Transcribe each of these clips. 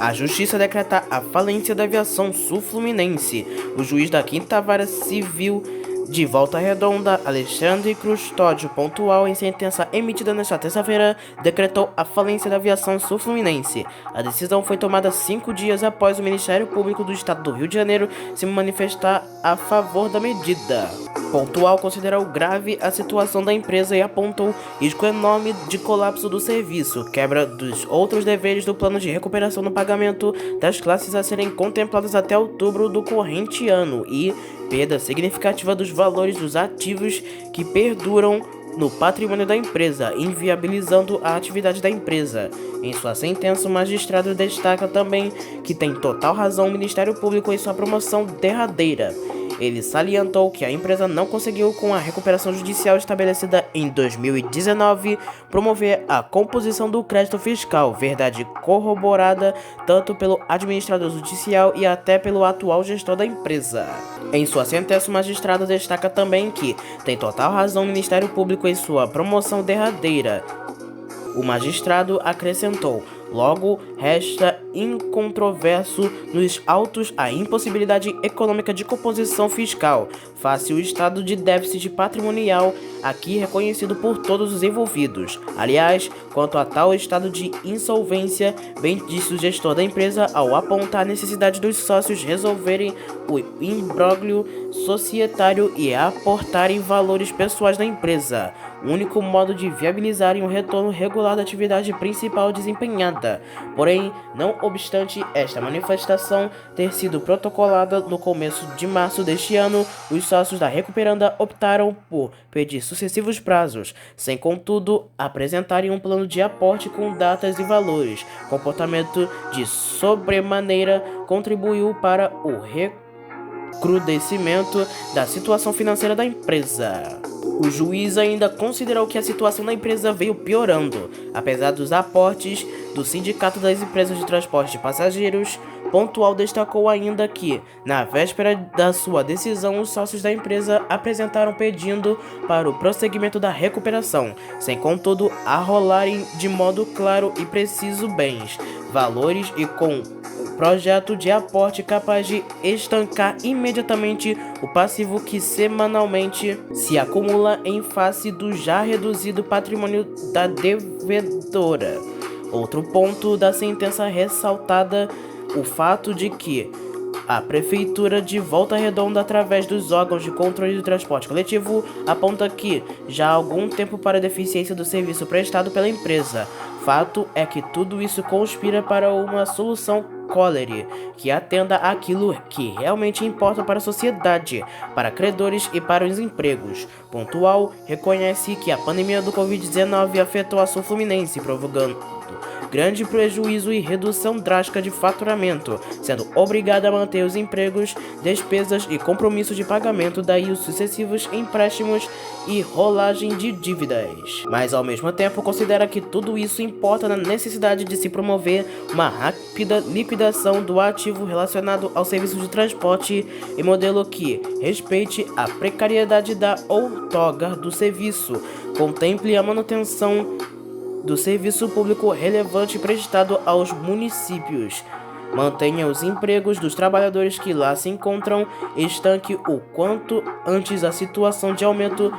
A Justiça decreta a falência da aviação sul-fluminense. O juiz da 5ª Vara Civil de Volta Redonda, Alexandre Custódio Pontual, em sentença emitida nesta terça-feira, decretou a falência da aviação sul-fluminense. A decisão foi tomada 5 dias após o Ministério Público do Estado do Rio de Janeiro se manifestar a favor da medida. Pontual considerou grave a situação da empresa e apontou risco enorme de colapso do serviço, quebra dos outros deveres do plano de recuperação no pagamento das classes a serem contempladas até outubro do corrente ano e perda significativa dos valores dos ativos que perduram no patrimônio da empresa, inviabilizando a atividade da empresa. Em sua sentença, o magistrado destaca também que tem total razão o Ministério Público em sua promoção derradeira. Ele salientou que a empresa não conseguiu, com a recuperação judicial estabelecida em 2019, promover a composição do crédito fiscal, verdade corroborada tanto pelo administrador judicial e até pelo atual gestor da empresa. Em sua sentença, o magistrado destaca também que tem total razão o Ministério Público em sua promoção derradeira. O magistrado acrescentou: logo, resta incontroverso nos autos a impossibilidade econômica de composição fiscal, face o estado de déficit patrimonial aqui reconhecido por todos os envolvidos. Aliás, quanto a tal estado de insolvência, bem disse o gestor da empresa ao apontar a necessidade dos sócios resolverem o imbróglio societário e aportarem valores pessoais da empresa, o único modo de viabilizarem o retorno regular da atividade principal desempenhada. Porém, não obstante esta manifestação ter sido protocolada no começo de março deste ano, os sócios da Recuperanda optaram por pedir sucessivos prazos, sem contudo apresentarem um plano de aporte com datas e valores. Comportamento de sobremaneira contribuiu para o recrudescimento da situação financeira da empresa. O juiz ainda considerou que a situação da empresa veio piorando, apesar dos aportes do Sindicato das Empresas de Transporte de Passageiros. Pontual destacou ainda que, na véspera da sua decisão, os sócios da empresa apresentaram pedindo para o prosseguimento da recuperação, sem contudo arrolarem de modo claro e preciso bens, valores e com projeto de aporte capaz de estancar imediatamente o passivo que semanalmente se acumula em face do já reduzido patrimônio da devedora. Outro ponto da sentença ressaltada o fato de que a Prefeitura de Volta Redonda, através dos órgãos de controle do transporte coletivo, aponta que já há algum tempo para a deficiência do serviço prestado pela empresa. Fato é que tudo isso conspira para uma solução cólere, que atenda àquilo que realmente importa para a sociedade, para credores e para os empregos. Pontual reconhece que a pandemia do Covid-19 afetou a Sul-Fluminense, provocando grande prejuízo e redução drástica de faturamento, sendo obrigada a manter os empregos, despesas e compromissos de pagamento, daí os sucessivos empréstimos e rolagem de dívidas. Mas ao mesmo tempo considera que tudo isso importa na necessidade de se promover uma rápida liquidação do ativo relacionado ao serviço de transporte em modelo que respeite a precariedade da outorga do serviço, contemple a manutenção do serviço público relevante prestado aos municípios, mantenha os empregos dos trabalhadores que lá se encontram, estanque o quanto antes a situação de aumento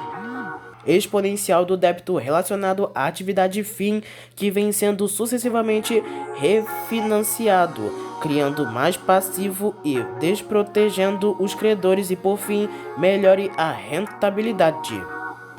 exponencial do débito relacionado à atividade fim que vem sendo sucessivamente refinanciado, criando mais passivo e desprotegendo os credores e, por fim, melhore a rentabilidade.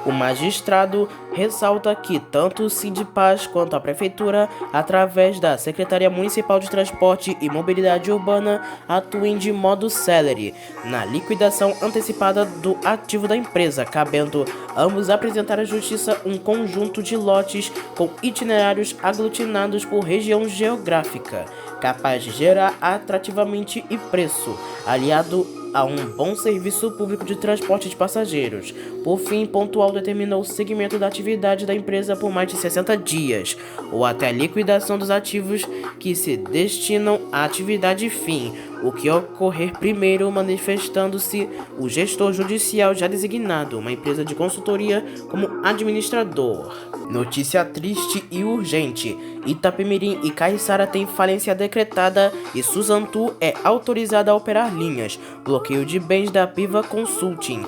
O magistrado ressalta que tanto o Sindipaz quanto a Prefeitura, através da Secretaria Municipal de Transporte e Mobilidade Urbana, atuem de modo célere na liquidação antecipada do ativo da empresa, cabendo ambos apresentar à Justiça um conjunto de lotes com itinerários aglutinados por região geográfica. capaz de gerar atrativamente e preço, aliado a um bom serviço público de transporte de passageiros. Por fim, pontual determinou o segmento da atividade da empresa por mais de 60 dias, ou até a liquidação dos ativos que se destinam à atividade fim, o que ocorrer primeiro, manifestando-se o gestor judicial já designado, uma empresa de consultoria, como administrador. Notícia triste e urgente: Itapemirim e Caiçara têm falência decretada e Suzantu é autorizada a operar linhas. Bloqueio de bens da Piva Consulting.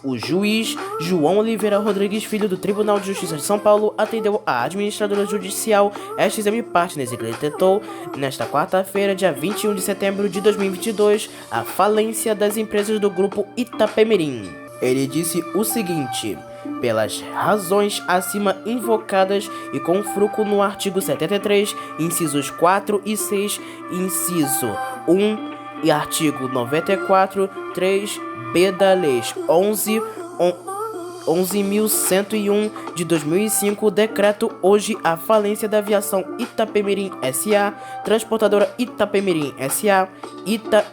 O juiz João Oliveira Rodrigues Filho do Tribunal de Justiça de São Paulo atendeu a administradora judicial SXM Partners e decretou nesta quarta-feira, dia 21 de setembro de 2022, a falência das empresas do grupo Itapemirim. Ele disse o seguinte: pelas razões acima invocadas e com fruto no artigo 73, incisos 4 e 6, inciso 1 e artigo 94, 3b da Lei 11.101 de 2005, decreto hoje a falência da aviação Itapemirim S.A., transportadora Itapemirim S.A.,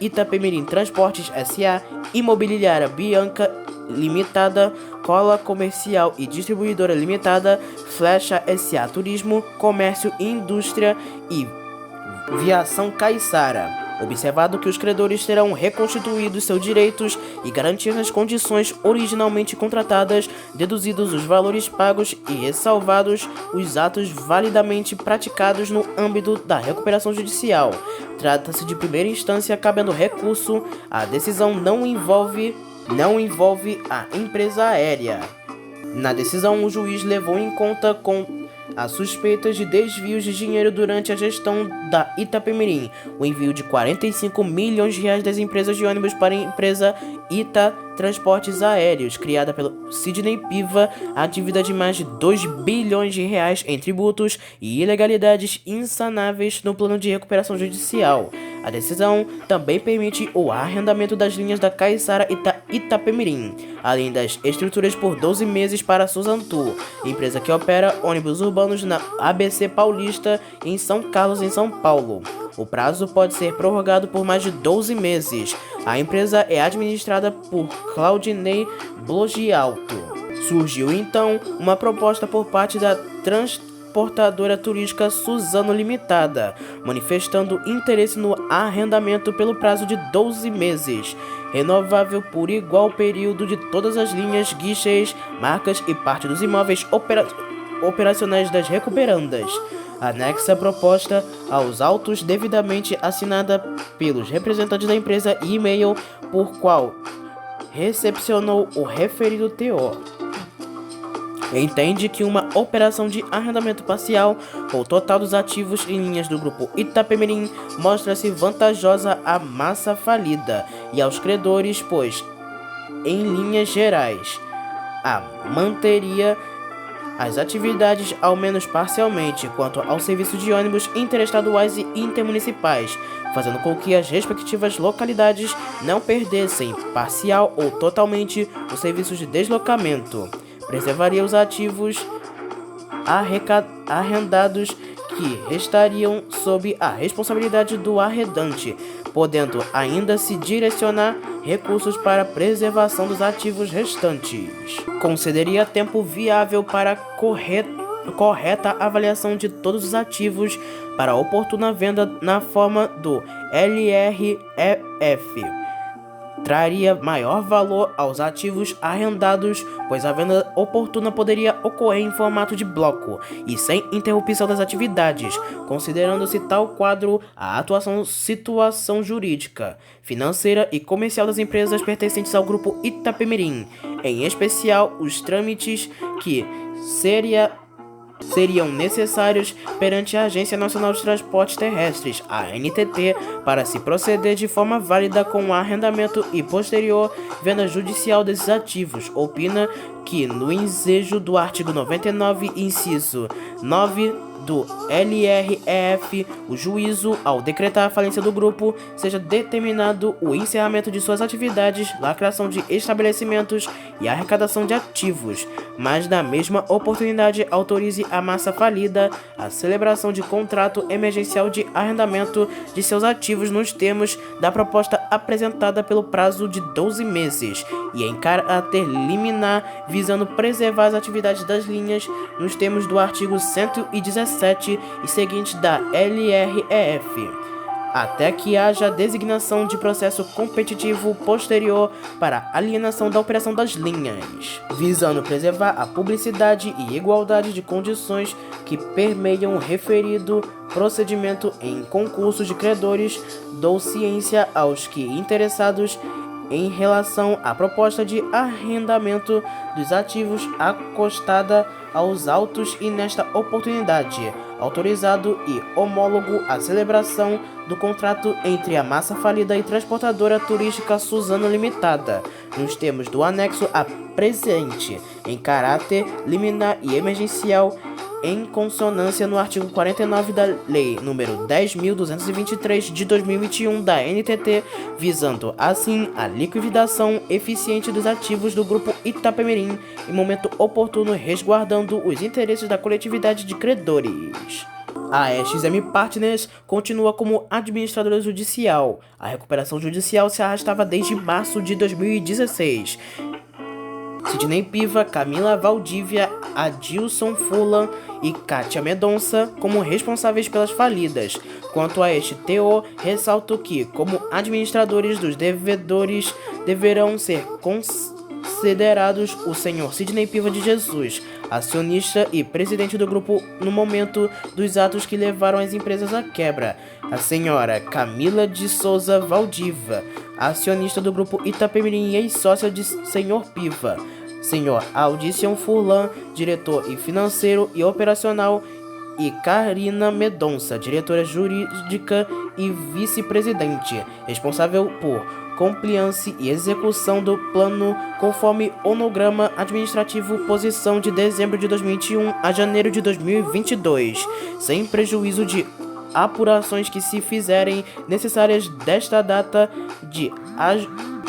Itapemirim Transportes S.A., Imobiliária Bianca Limitada, Cola Comercial e Distribuidora Limitada, Flecha S.A. Turismo, Comércio e Indústria e Viação Caiçara. Observado que os credores terão reconstituído seus direitos e garantido as condições originalmente contratadas, deduzidos os valores pagos e ressalvados os atos validamente praticados no âmbito da recuperação judicial. Trata-se de primeira instância, cabendo recurso. A decisão não envolve a empresa aérea. Na decisão, o juiz levou em conta as suspeitas de desvios de dinheiro durante a gestão da Itapemirim, o envio de 45 milhões de reais das empresas de ônibus para a empresa Ita Transportes Aéreos, criada pelo Sidney Piva, a dívida de mais de 2 bilhões de reais em tributos e ilegalidades insanáveis no plano de recuperação judicial. A decisão também permite o arrendamento das linhas da Caiçara Itapemirim, além das estruturas por 12 meses para a Suzantu, empresa que opera ônibus urbanos na ABC Paulista em São Carlos, em São Paulo. O prazo pode ser prorrogado por mais de 12 meses. A empresa é administrada por Claudinei Blogialto. Surgiu então uma proposta por parte da transportadora turística Suzano Limitada, manifestando interesse no arrendamento pelo prazo de 12 meses, renovável por igual período de todas as linhas, guichês, marcas e parte dos imóveis operacionais das recuperandas. Anexa a proposta aos autos devidamente assinada pelos representantes da empresa e e-mail por qual recepcionou o referido TO. Entende que uma operação de arrendamento parcial ou total dos ativos em linhas do grupo Itapemirim mostra-se vantajosa à massa falida e aos credores, pois, em linhas gerais, manteria as atividades ao menos parcialmente quanto ao serviço de ônibus interestaduais e intermunicipais, fazendo com que as respectivas localidades não perdessem parcial ou totalmente os serviços de deslocamento. Preservaria os ativos arrendados que restariam sob a responsabilidade do arrendante, podendo ainda se direcionar recursos para a preservação dos ativos restantes. Concederia tempo viável para correta avaliação de todos os ativos para oportuna venda na forma do LREF. Traria maior valor aos ativos arrendados, pois a venda oportuna poderia ocorrer em formato de bloco e sem interrupção das atividades, considerando-se tal quadro a situação jurídica, financeira e comercial das empresas pertencentes ao grupo Itapemirim, em especial os trâmites que seriam necessários perante a Agência Nacional de Transportes Terrestres, a ANTT, para se proceder de forma válida com o arrendamento e posterior venda judicial desses ativos. Opina que, no ensejo do artigo 99, inciso 9 do LREF, o juízo, ao decretar a falência do grupo, seja determinado o encerramento de suas atividades, lacração de estabelecimentos e arrecadação de ativos, mas na mesma oportunidade autorize a massa falida a celebração de contrato emergencial de arrendamento de seus ativos nos termos da proposta apresentada pelo prazo de 12 meses e em caráter liminar, visando preservar as atividades das linhas nos termos do artigo 117 e seguinte da LREF, até que haja designação de processo competitivo posterior para alienação da operação das linhas, visando preservar a publicidade e igualdade de condições que permeiam o referido procedimento em concursos de credores, dou ciência aos que interessados em relação à proposta de arrendamento dos ativos acostada aos autos e nesta oportunidade autorizado e homólogo a celebração do contrato entre a massa falida e transportadora turística Suzano Limitada, nos termos do anexo a presente, em caráter liminar e emergencial, em consonância no artigo 49 da Lei nº 10.223 de 2021 da NTT, visando assim a liquidação eficiente dos ativos do Grupo Itapemirim em momento oportuno, resguardando os interesses da coletividade de credores. A EXM Partners continua como administradora judicial. A recuperação judicial se arrastava desde março de 2016. Sidney Piva, Camila Valdívia, Adilson Fulan e Kátia Medonça como responsáveis pelas falidas. Quanto a este teor, ressalto que, como administradores dos devedores, deverão ser considerados o senhor Sidney Piva de Jesus, acionista e presidente do grupo no momento dos atos que levaram as empresas à quebra, a senhora Camila de Souza Valdiva, acionista do grupo Itapemirim e ex-sócia de senhor Piva, senhor Audicion Furlan, diretor e financeiro e operacional, e Karina Medonça, diretora jurídica e vice-presidente, responsável por compliance e execução do plano conforme onograma administrativo, posição de dezembro de 2021 a janeiro de 2022, sem prejuízo de apurações que se fizerem necessárias desta data de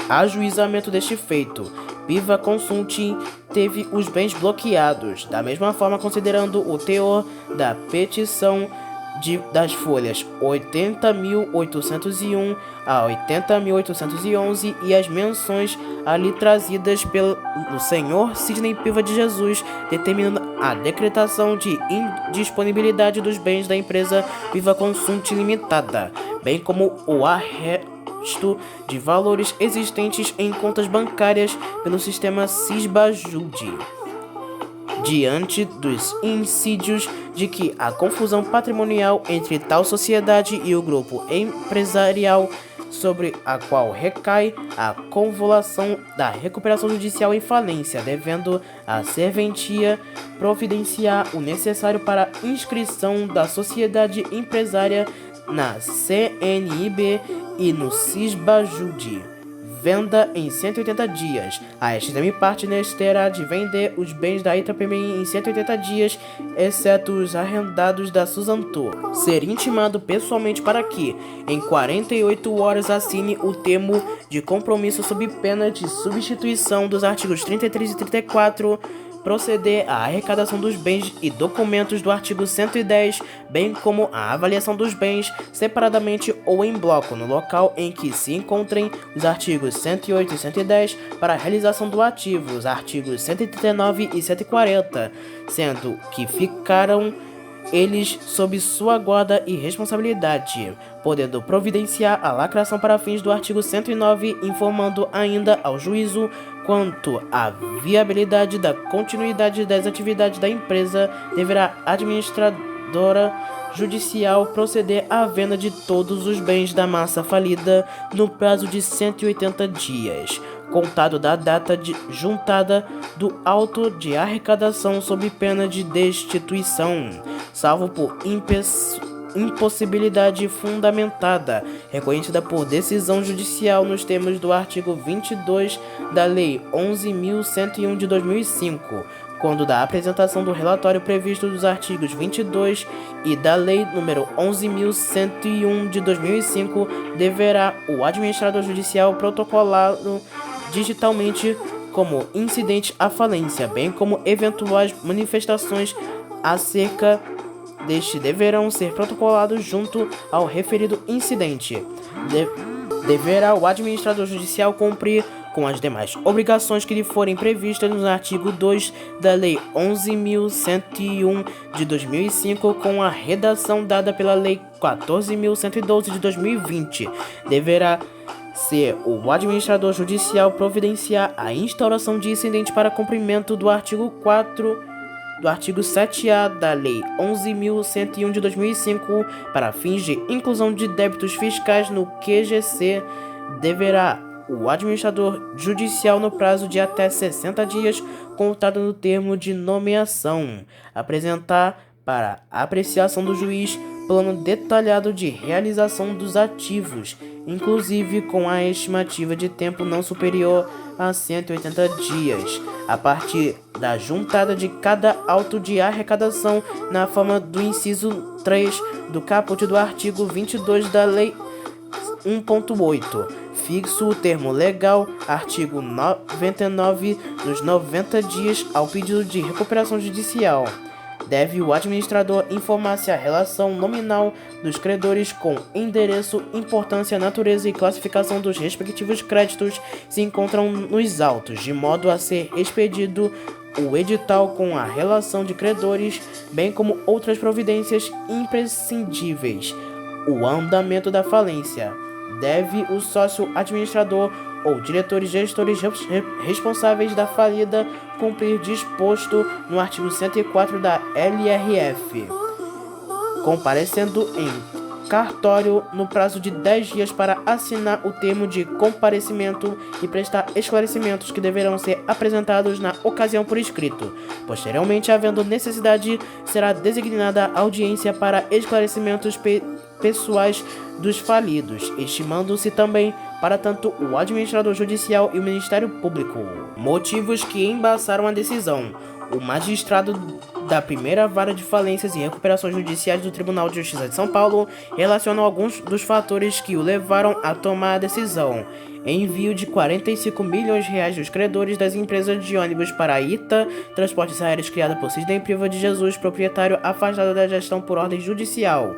ajuizamento deste feito. Piva Consulting teve os bens bloqueados, da mesma forma considerando o teor da petição das folhas 80.801 a 80.811 e as menções ali trazidas pelo senhor Sidney Piva de Jesus, determinando a decretação de indisponibilidade dos bens da empresa Piva Consulting Limitada, bem como o arresto de valores existentes em contas bancárias pelo sistema Sisbajude, diante dos insídios de que a confusão patrimonial entre tal sociedade e o grupo empresarial sobre a qual recai a convolução da recuperação judicial em falência, devendo a serventia providenciar o necessário para a inscrição da sociedade empresária na CNIB e no Sisbajude. Venda em 180 dias. A EXM Partners terá de vender os bens da Itapemirim em 180 dias, exceto os arrendados da Suzanto. Ser intimado pessoalmente para que, em 48 horas, assine o termo de compromisso sob pena de substituição dos artigos 33 e 34, proceder à arrecadação dos bens e documentos do artigo 110, bem como a avaliação dos bens separadamente ou em bloco no local em que se encontrem os artigos 108 e 110 para a realização do ativo, os artigos 139 e 140, sendo que ficaram eles sob sua guarda e responsabilidade, podendo providenciar a lacração para fins do artigo 109, informando ainda ao juízo quanto à viabilidade da continuidade das atividades da empresa, deverá a administradora judicial proceder à venda de todos os bens da massa falida no prazo de 180 dias, contado da data de juntada do auto de arrecadação sob pena de destituição, salvo por impossibilidade fundamentada, reconhecida por decisão judicial nos termos do artigo 22 da Lei 11.101 de 2005, quando da apresentação do relatório previsto dos artigos 22 e da Lei nº 11.101 de 2005, deverá o administrador judicial protocolá-lo digitalmente como incidente à falência, bem como eventuais manifestações acerca deste deverão ser protocolados junto ao referido incidente. Deverá o administrador judicial cumprir com as demais obrigações que lhe forem previstas no artigo 2 da Lei 11.101 de 2005, com a redação dada pela Lei 14.112 de 2020. Deverá ser o administrador judicial providenciar a instauração de incidente para cumprimento do artigo 7A da Lei 11.101 de 2005 para fins de inclusão de débitos fiscais no QGC. Deverá o administrador judicial, no prazo de até 60 dias, contado no termo de nomeação, apresentar para apreciação do juiz plano detalhado de realização dos ativos, inclusive com a estimativa de tempo não superior a 180 dias, a partir da juntada de cada auto de arrecadação na forma do inciso 3 do caput do artigo 22 da Lei 1.8. Fixo o termo legal, artigo 99, dos 90 dias ao pedido de recuperação judicial. Deve o administrador informar se a relação nominal dos credores com endereço, importância, natureza e classificação dos respectivos créditos se encontram nos autos, de modo a ser expedido o edital com a relação de credores, bem como outras providências imprescindíveis. O andamento da falência. Deve o sócio administrador ou diretores gestores responsáveis da falida cumprir disposto no artigo 104 da LRF, comparecendo em cartório no prazo de 10 dias para assinar o termo de comparecimento e prestar esclarecimentos que deverão ser apresentados na ocasião por escrito. Posteriormente, havendo necessidade, será designada audiência para esclarecimentos pessoais dos falidos, estimando-se também para tanto o administrador judicial e o Ministério Público. Motivos que embaçaram a decisão. O magistrado da primeira vara de falências e recuperações judiciais do Tribunal de Justiça de São Paulo relacionou alguns dos fatores que o levaram a tomar a decisão. Envio de 45 milhões de reais dos credores das empresas de ônibus para a ITA Transportes Aéreos, criada por Sidney Priva de Jesus, proprietário afastado da gestão por ordem judicial.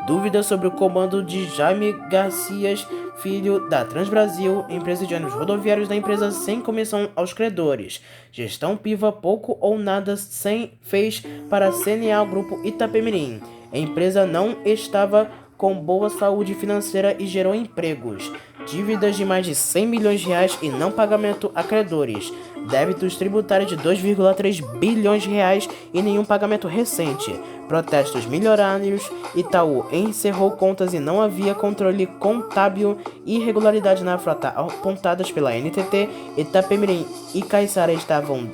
Dúvidas sobre o comando de Jaime Garcias Filho da Transbrasil, empresa de ônibus rodoviários da empresa sem comissão aos credores. Gestão Piva pouco ou nada fez para sanear o grupo Itapemirim. A empresa não estava com boa saúde financeira e gerou empregos. Dívidas de mais de 100 milhões de reais e não pagamento a credores. Débitos tributários de 2,3 bilhões de reais e nenhum pagamento recente. Protestos milionários. Itaú encerrou contas e não havia controle contábil. Irregularidade na frota apontadas pela NTT. Itapemirim e Caiçara estavam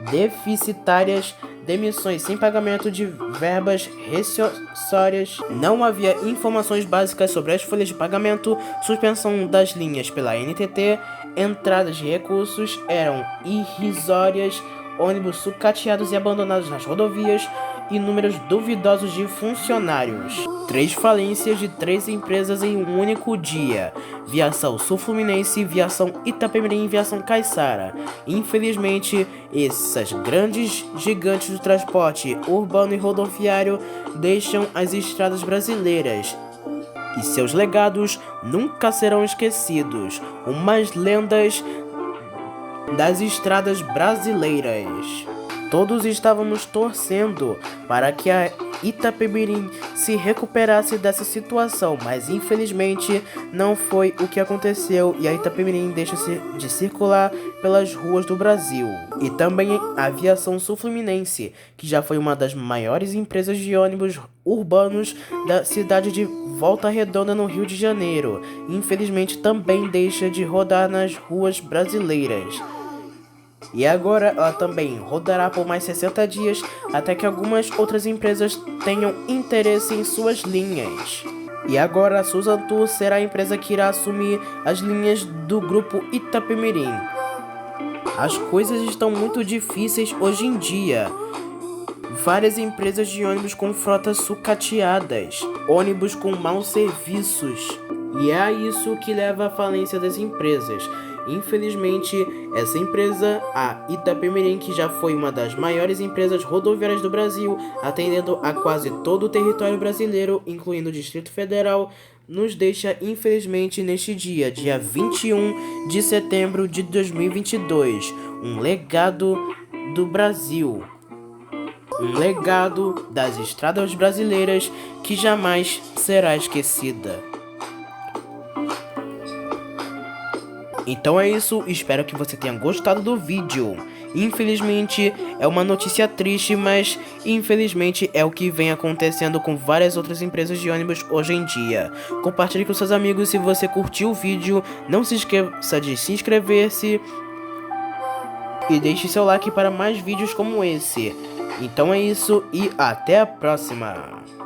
deficitárias. Demissões sem pagamento de verbas rescisórias. Não havia informações básicas sobre as folhas de pagamento. Suspensão das linhas pela NTT. Entradas de recursos eram irrisórias. Ônibus sucateados e abandonados nas rodovias. E números duvidosos de funcionários. 3 falências de 3 empresas em um único dia. Viação Sul-Fluminense, Viação Itapemirim e Viação Caiçara. Infelizmente, essas grandes gigantes do transporte urbano e rodoviário deixam as estradas brasileiras. E seus legados nunca serão esquecidos. Umas lendas das estradas brasileiras. Todos estávamos torcendo para que a Itapemirim se recuperasse dessa situação, mas infelizmente não foi o que aconteceu e a Itapemirim deixa de circular pelas ruas do Brasil. E também a Aviação Sul-Fluminense, que já foi uma das maiores empresas de ônibus urbanos da cidade de Volta Redonda, no Rio de Janeiro, infelizmente também deixa de rodar nas ruas brasileiras. E agora ela também rodará por mais 60 dias até que algumas outras empresas tenham interesse em suas linhas. E agora a Suzantur será a empresa que irá assumir as linhas do grupo Itapemirim. As coisas estão muito difíceis hoje em dia. Várias empresas de ônibus com frotas sucateadas, ônibus com maus serviços. E é isso que leva à falência das empresas. Infelizmente, essa empresa, a Itapemirim, que já foi uma das maiores empresas rodoviárias do Brasil, atendendo a quase todo o território brasileiro, incluindo o Distrito Federal, nos deixa, infelizmente, neste dia 21 de setembro de 2022, um legado do Brasil. Um legado das estradas brasileiras que jamais será esquecida. Então é isso, espero que você tenha gostado do vídeo. Infelizmente é uma notícia triste, mas infelizmente é o que vem acontecendo com várias outras empresas de ônibus hoje em dia. Compartilhe com seus amigos se você curtiu o vídeo, não se esqueça de se inscrever-se e deixe seu like para mais vídeos como esse. Então é isso e até a próxima!